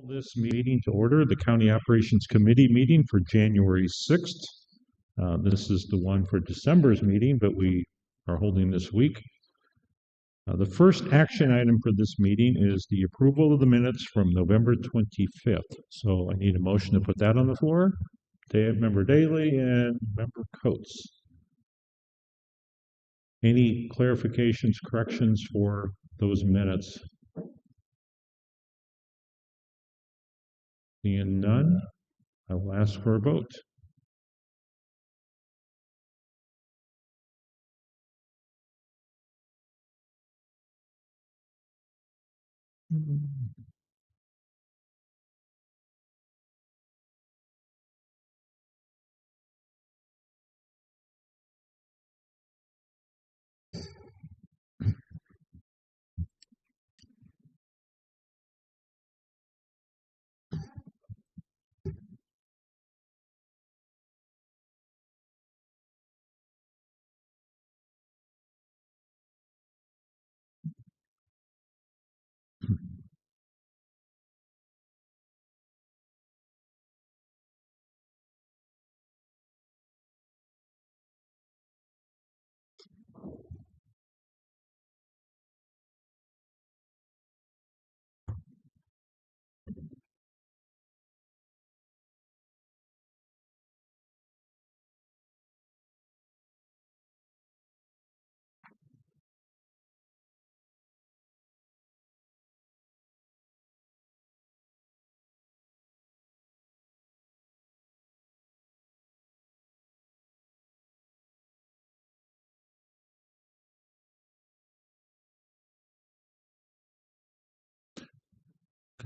This meeting to order, the County Operations Committee meeting for January 6th. This is the one for December's meeting, but we are holding this week. The first action item for this meeting is the approval of the minutes from November 25th. So I need a motion to put that on the floor. Member Daly and Member Coates. Any clarifications, corrections for those minutes? Seeing none, I will ask for a vote.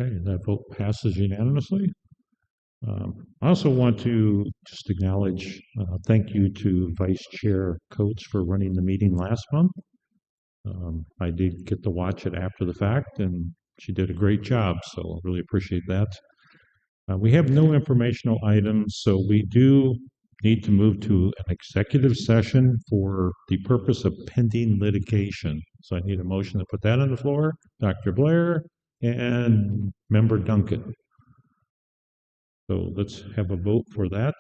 Okay, that vote passes unanimously. I also want to just acknowledge, thank you to Vice Chair Coates for running the meeting last month. I did get to watch it after the fact, and she did a great job, so I really appreciate that. We have no informational items, so we do need to move to an executive session for the purpose of pending litigation. So I need a motion to put that on the floor. Dr. Blair and Member Duncan. So let's have a vote for that.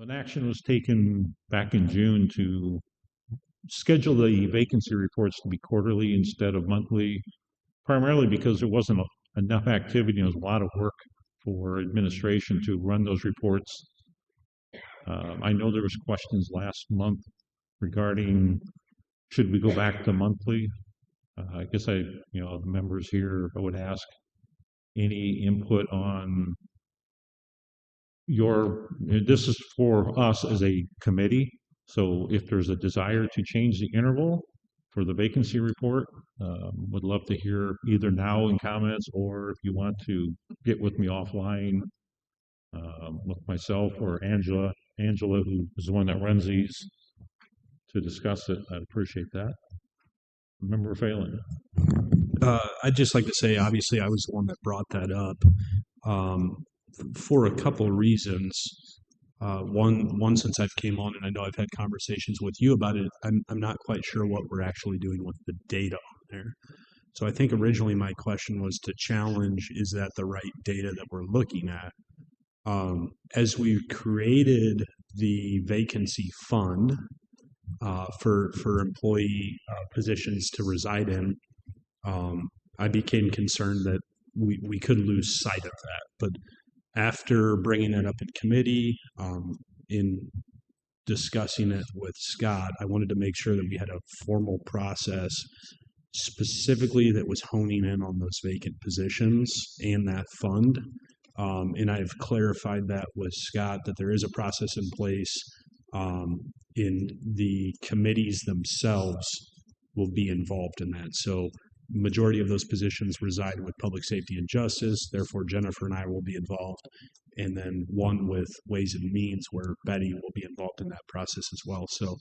An action was taken back in June to schedule the vacancy reports to be quarterly instead of monthly, primarily because there wasn't enough activity. There was a lot of work for administration to run those reports. I know there was questions last month regarding should we go back to monthly. I guess the members here, I would ask any input on this is for us as a committee. So if there's a desire to change the interval for the vacancy report, would love to hear either now in comments or if you want to get with me offline with myself or Angela, who is the one that runs these, to discuss it. I'd appreciate that. Member Phelan. I'd just like to say, obviously, I was the one that brought that up for a couple of reasons. One, since I've came on and I know I've had conversations with you about it, I'm not quite sure what we're actually doing with the data on there. So I think originally my question was to challenge, is that the right data that we're looking at? As we've created the vacancy fund for employee positions to reside in, I became concerned that we could lose sight of that. But after bringing it up in committee, in discussing it with Scott, I wanted to make sure that we had a formal process specifically that was honing in on those vacant positions and that fund. And I've clarified that with Scott that there is a process in place, in the committees themselves will be involved in that. So majority of those positions reside with public safety and justice. Therefore, Jennifer and I will be involved. And then one with ways and means where Betty will be involved in that process as well. So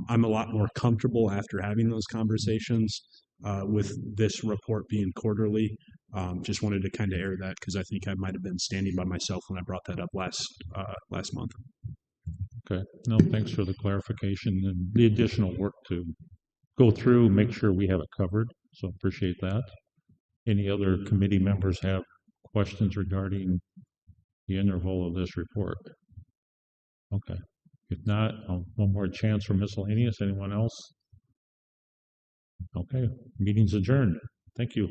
I'm a lot more comfortable after having those conversations with this report being quarterly. Just wanted to kind of air that because I think I might have been standing by myself when I brought that up last month. Okay. No, thanks for the clarification and the additional work to go through, make sure we have it covered. So appreciate that. Any other committee members have questions regarding the interval of this report? Okay. If not, one more chance for miscellaneous. Anyone else? Okay. Meeting's adjourned. Thank you.